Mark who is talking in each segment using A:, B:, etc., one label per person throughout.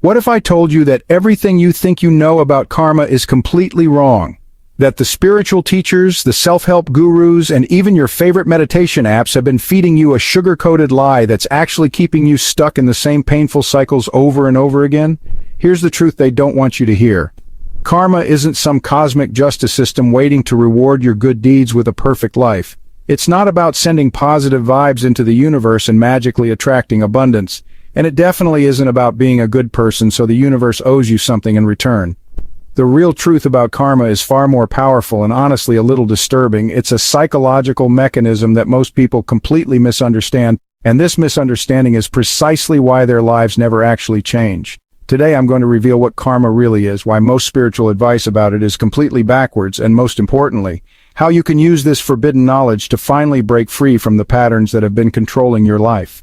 A: What if I told you that everything you think you know about karma is completely wrong? That the spiritual teachers, the self-help gurus, and even your favorite meditation apps have been feeding you a sugar-coated lie that's actually keeping you stuck in the same painful cycles over and over again? Here's the truth they don't want you to hear. Karma isn't some cosmic justice system waiting to reward your good deeds with a perfect life. It's not about sending positive vibes into the universe and magically attracting abundance. And it definitely isn't about being a good person so the universe owes you something in return. The real truth about karma is far more powerful and honestly a little disturbing. It's a psychological mechanism that most people completely misunderstand, and this misunderstanding is precisely why their lives never actually change. Today I'm going to reveal what karma really is, why most spiritual advice about it is completely backwards, and most importantly, how you can use this forbidden knowledge to finally break free from the patterns that have been controlling your life.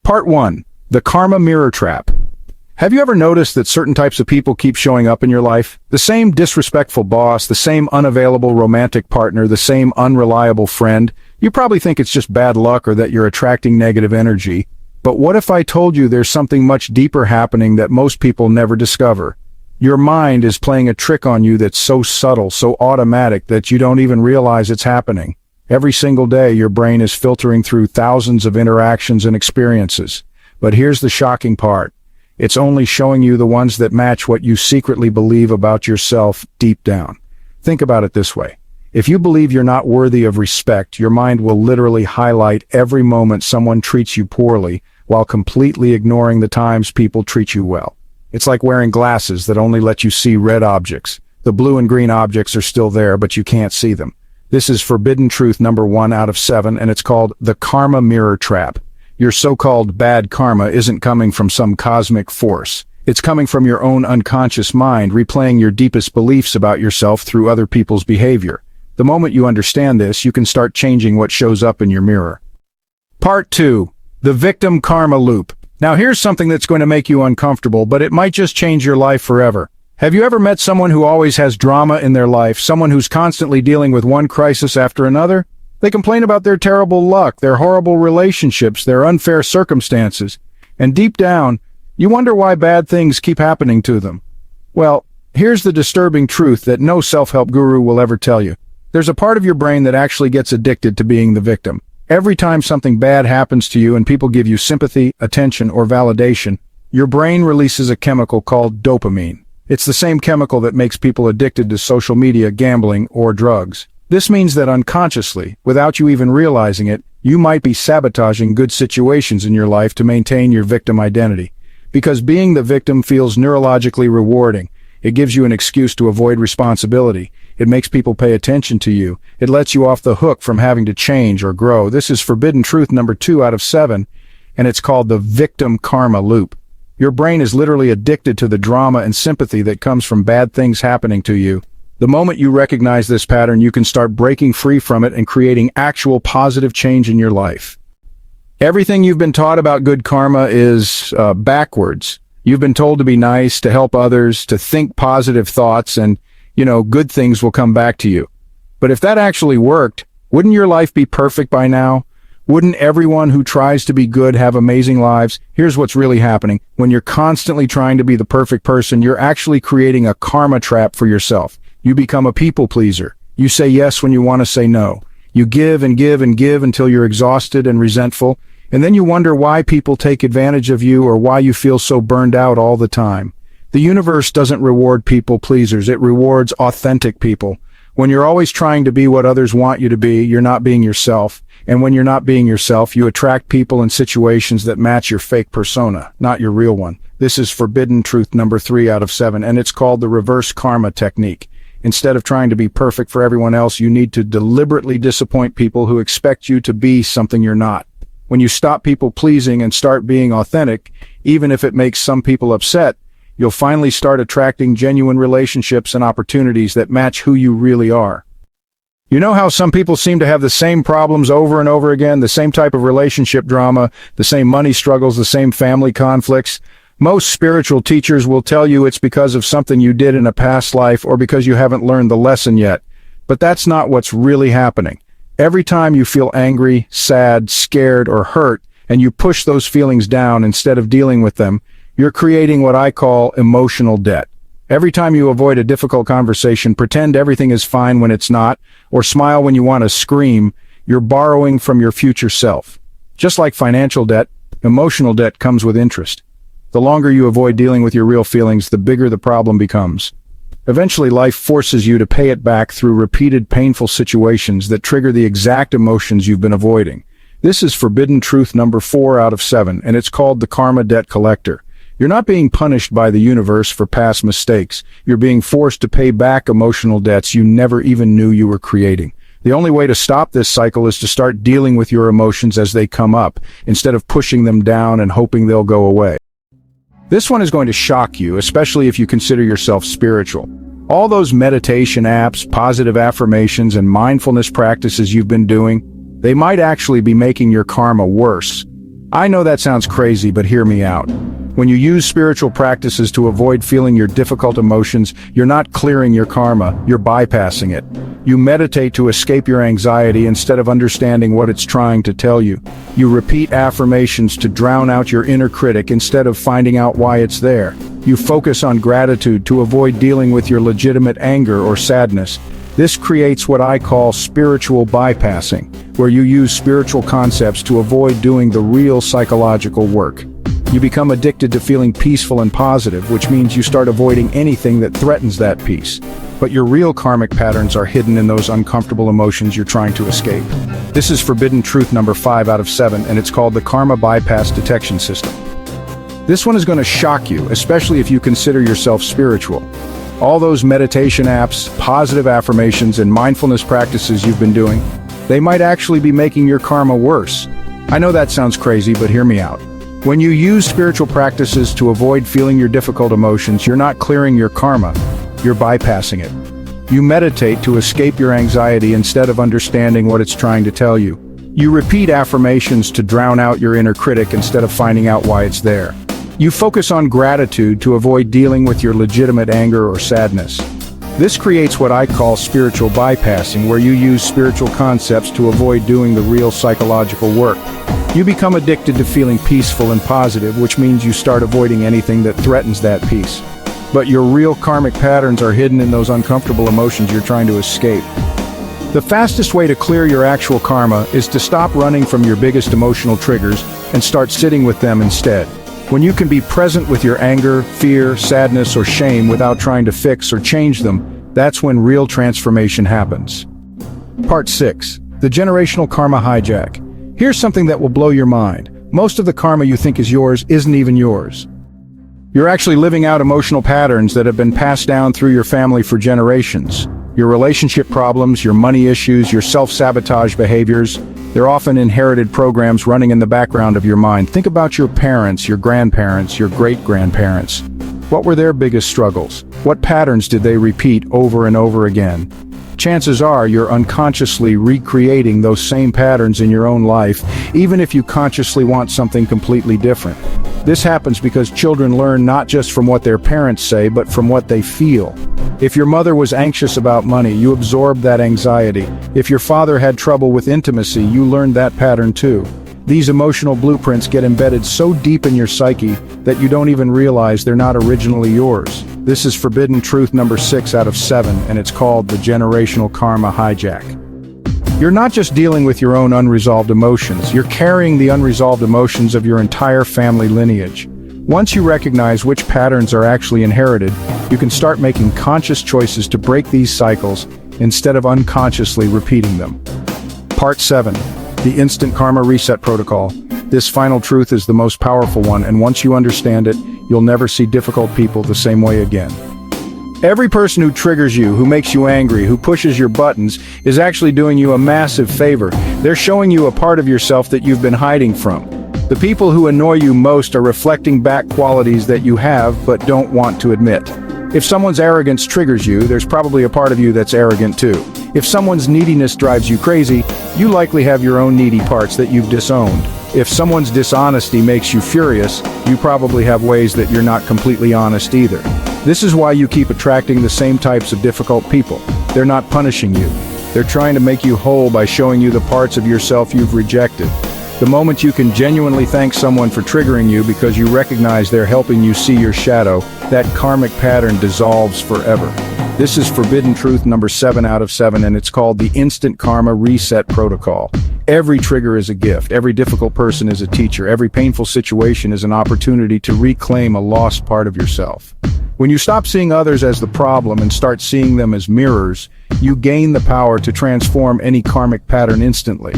A: Part 1. The Karma Mirror Trap. Have you ever noticed that certain types of people keep showing up in your life? The same disrespectful boss, the same unavailable romantic partner, the same unreliable friend. You probably think it's just bad luck or that you're attracting negative energy. But what if I told you there's something much deeper happening that most people never discover? Your mind is playing a trick on you that's so subtle, so automatic that you don't even realize it's happening. Every single day your brain is filtering through thousands of interactions and experiences. But here's the shocking part. It's only showing you the ones that match what you secretly believe about yourself deep down. Think about it this way. If you believe you're not worthy of respect, your mind will literally highlight every moment someone treats you poorly while completely ignoring the times people treat you well. It's like wearing glasses that only let you see red objects. The blue and green objects are still there, but you can't see them. This is forbidden truth number 1 out of 7, and it's called the Karma Mirror Trap. Your so-called bad karma isn't coming from some cosmic force. It's coming from your own unconscious mind replaying your deepest beliefs about yourself through other people's behavior. The moment you understand this, you can start changing what shows up in your mirror. Part 2. The Victim Karma Loop. Now here's something that's going to make you uncomfortable, but it might just change your life forever. Have you ever met someone who always has drama in their life, someone who's constantly dealing with one crisis after another? They complain about their terrible luck, their horrible relationships, their unfair circumstances. And deep down, you wonder why bad things keep happening to them. Well, here's the disturbing truth that no self-help guru will ever tell you. There's a part of your brain that actually gets addicted to being the victim. Every time something bad happens to you and people give you sympathy, attention, or validation, your brain releases a chemical called dopamine. It's the same chemical that makes people addicted to social media, gambling, or drugs. This means that unconsciously, without you even realizing it, you might be sabotaging good situations in your life to maintain your victim identity. Because being the victim feels neurologically rewarding. It gives you an excuse to avoid responsibility. It makes people pay attention to you. It lets you off the hook from having to change or grow. This is forbidden truth number 2 out of 7, and it's called the Victim Karma Loop. Your brain is literally addicted to the drama and sympathy that comes from bad things happening to you. The moment you recognize this pattern, you can start breaking free from it and creating actual positive change in your life. Everything you've been taught about good karma is backwards. You've been told to be nice, to help others, to think positive thoughts, and, good things will come back to you. But if that actually worked, wouldn't your life be perfect by now? Wouldn't everyone who tries to be good have amazing lives? Here's what's really happening. When you're constantly trying to be the perfect person, you're actually creating a karma trap for yourself. You become a people pleaser. You say yes when you want to say no. You give and give and give until you're exhausted and resentful, and then you wonder why people take advantage of you or why you feel so burned out all the time. The universe doesn't reward people pleasers. It rewards authentic people. When you're always trying to be what others want you to be, you're not being yourself. And when you're not being yourself, you attract people and situations that match your fake persona, not your real one. This is forbidden truth number 3 out of 7, and it's called the reverse karma technique. Instead of trying to be perfect for everyone else, you need to deliberately disappoint people who expect you to be something you're not. When you stop people pleasing and start being authentic, even if it makes some people upset, you'll finally start attracting genuine relationships and opportunities that match who you really are. You know how some people seem to have the same problems over and over again, the same type of relationship drama, the same money struggles, the same family conflicts? Most spiritual teachers will tell you it's because of something you did in a past life or because you haven't learned the lesson yet. But that's not what's really happening. Every time you feel angry, sad, scared, or hurt, and you push those feelings down instead of dealing with them, You're creating what I call emotional debt. Every time you avoid a difficult conversation, pretend everything is fine when it's not, or smile when you want to scream, you're borrowing from your future self. Just like financial debt, emotional debt comes with interest. The longer you avoid dealing with your real feelings, the bigger the problem becomes. Eventually, life forces you to pay it back through repeated painful situations that trigger the exact emotions you've been avoiding. This is forbidden truth number 4 out of 7, and it's called the karma debt collector. You're not being punished by the universe for past mistakes. You're being forced to pay back emotional debts you never even knew you were creating. The only way to stop this cycle is to start dealing with your emotions as they come up, instead of pushing them down and hoping they'll go away. This one is going to shock you, especially if you consider yourself spiritual. All those meditation apps, positive affirmations, and mindfulness practices you've been doing, they might actually be making your karma worse. I know that sounds crazy, but hear me out. When you use spiritual practices to avoid feeling your difficult emotions, you're not clearing your karma, you're bypassing it. You meditate to escape your anxiety instead of understanding what it's trying to tell you. You repeat affirmations to drown out your inner critic instead of finding out why it's there. You focus on gratitude to avoid dealing with your legitimate anger or sadness. This creates what I call spiritual bypassing, where you use spiritual concepts to avoid doing the real psychological work. You become addicted to feeling peaceful and positive, which means you start avoiding anything that threatens that peace. But your real karmic patterns are hidden in those uncomfortable emotions you're trying to escape. This is forbidden truth number 5 out of 7, and it's called the Karma Bypass Detection System. This one is going to shock you, especially if you consider yourself spiritual. All those meditation apps, positive affirmations, and mindfulness practices you've been doing, they might actually be making your karma worse. I know that sounds crazy, but hear me out. When you use spiritual practices to avoid feeling your difficult emotions, you're not clearing your karma, you're bypassing it. You meditate to escape your anxiety instead of understanding what it's trying to tell you. You repeat affirmations to drown out your inner critic instead of finding out why it's there. You focus on gratitude to avoid dealing with your legitimate anger or sadness. This creates what I call spiritual bypassing, where you use spiritual concepts to avoid doing the real psychological work. You become addicted to feeling peaceful and positive, which means you start avoiding anything that threatens that peace. But your real karmic patterns are hidden in those uncomfortable emotions you're trying to escape. The fastest way to clear your actual karma is to stop running from your biggest emotional triggers and start sitting with them instead. When you can be present with your anger, fear, sadness, or shame without trying to fix or change them, that's when real transformation happens. Part 6. The Generational Karma Hijack. Here's something that will blow your mind. Most of the karma you think is yours isn't even yours. You're actually living out emotional patterns that have been passed down through your family for generations. Your relationship problems, your money issues, your self-sabotage behaviors, they're often inherited programs running in the background of your mind. Think about your parents, your grandparents, your great-grandparents. What were their biggest struggles? What patterns did they repeat over and over again? Chances are you're unconsciously recreating those same patterns in your own life, even if you consciously want something completely different. This happens because children learn not just from what their parents say, but from what they feel. If your mother was anxious about money, you absorbed that anxiety. If your father had trouble with intimacy, you learned that pattern too. These emotional blueprints get embedded so deep in your psyche that you don't even realize they're not originally yours. This is forbidden truth number 6 out of 7, and it's called the Generational Karma Hijack. You're not just dealing with your own unresolved emotions, you're carrying the unresolved emotions of your entire family lineage. Once you recognize which patterns are actually inherited, you can start making conscious choices to break these cycles instead of unconsciously repeating them. Part 7. The Instant Karma Reset Protocol. This final truth is the most powerful one, and once you understand it, you'll never see difficult people the same way again. Every person who triggers you, who makes you angry, who pushes your buttons, is actually doing you a massive favor. They're showing you a part of yourself that you've been hiding from. The people who annoy you most are reflecting back qualities that you have but don't want to admit. If someone's arrogance triggers you, there's probably a part of you that's arrogant too. If someone's neediness drives you crazy, you likely have your own needy parts that you've disowned. If someone's dishonesty makes you furious, you probably have ways that you're not completely honest either. This is why you keep attracting the same types of difficult people. They're not punishing you. They're trying to make you whole by showing you the parts of yourself you've rejected. The moment you can genuinely thank someone for triggering you because you recognize they're helping you see your shadow, that karmic pattern dissolves forever. This is forbidden truth number 7 out of 7, and it's called the Instant Karma Reset Protocol. Every trigger is a gift, every difficult person is a teacher, every painful situation is an opportunity to reclaim a lost part of yourself. When you stop seeing others as the problem and start seeing them as mirrors, you gain the power to transform any karmic pattern instantly.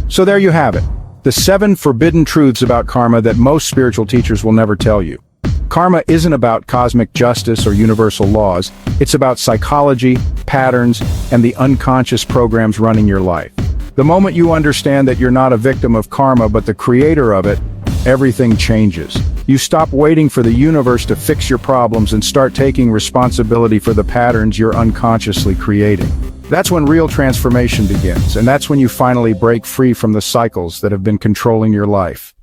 A: So there you have it, the 7 forbidden truths about karma that most spiritual teachers will never tell you. Karma isn't about cosmic justice or universal laws, it's about psychology, patterns, and the unconscious programs running your life. The moment you understand that you're not a victim of karma but the creator of it, everything changes. You stop waiting for the universe to fix your problems and start taking responsibility for the patterns you're unconsciously creating. That's when real transformation begins, and that's when you finally break free from the cycles that have been controlling your life.